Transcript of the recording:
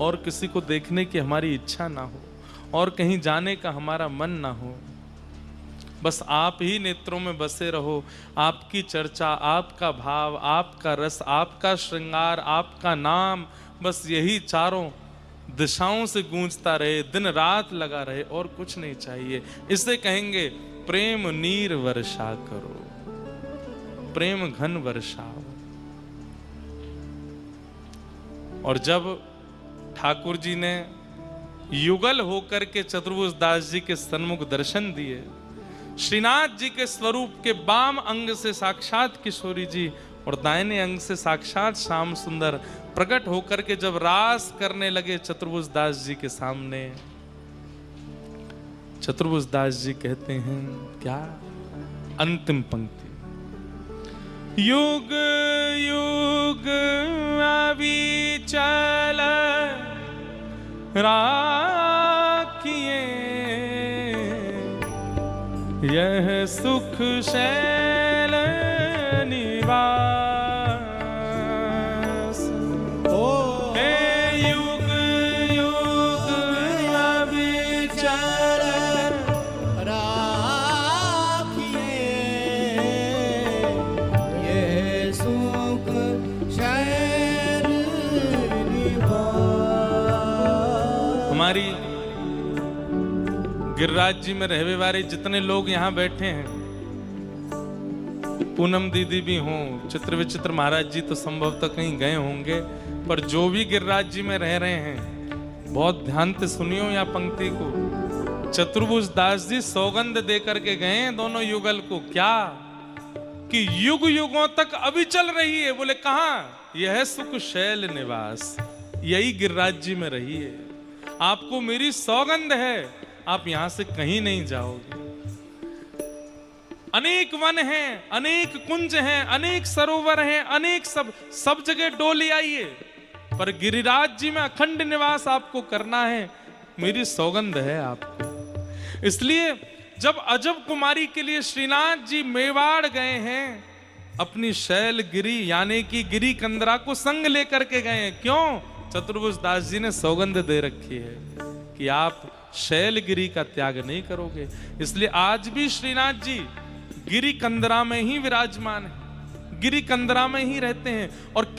और किसी को देखने की हमारी इच्छा ना हो, और कहीं जाने का हमारा मन ना हो। बस आप ही नेत्रों में बसे रहो। आपकी चर्चा, आपका भाव, आपका रस, आपका श्रृंगार, आपका नाम, बस यही चारों दिशाओं से गूंजता रहे, दिन रात लगा रहे, और कुछ नहीं चाहिए। इसे कहेंगे प्रेम नीर वर्षा करो, प्रेम घन वर्षाओ। और जब ठाकुर जी ने युगल होकर के चतुर्भुज दास जी के सन्मुख दर्शन दिए, श्रीनाथ जी के स्वरूप के बाम अंग से साक्षात किशोरी जी और दाहिने अंग से साक्षात श्याम सुंदर प्रकट होकर के जब रास करने लगे चतुर्भुज दास जी के सामने, चतुर्भुज दास जी कहते हैं क्या? अंतिम पंक्ति, युग युग अविचल राखिए यह सुख शैल निवास। हे युग युग अविचल राखिए यह सुख शैल निवास। हमारी गिरिराज जी में रहने वाले जितने लोग यहाँ बैठे हैं, पूनम दीदी भी हों, चित्र विचित्र महाराज जी तो संभवतः कहीं गए होंगे, पर जो भी गिरिराज जी में रह रहे हैं, बहुत ध्यान से सुनियो या पंक्ति को। चतुर्भुज दास जी सौगंध दे करके गए हैं दोनों युगल को, क्या कि युग युगों तक अविचल रही है। बोले कहां? यह सुख शैल निवास, यही गिरिराज जी में रही है। आपको मेरी सौगंध है, आप यहां से कहीं नहीं जाओगे। अनेक वन हैं, अनेक कुंज हैं, अनेक सरोवर हैं, अनेक सब जगह डोले आइए, पर गिरिराज जी में अखंड निवास आपको करना है, मेरी सौगंध है आपको। इसलिए जब अजब कुमारी के लिए श्रीनाथ जी मेवाड़ गए हैं, अपनी शैल गिरी यानी कि गिरी कंदरा को संग लेकर के गए हैं। क्यों? चतुर्भुज दास जी ने सौगंध दे रखी है कि आप शैलगिरी का त्याग नहीं करोगे। इसलिए आज भी श्रीनाथ जी गिरी कंदरा में ही विराजमान है, गिरी कंदरा में ही रहते हैं। और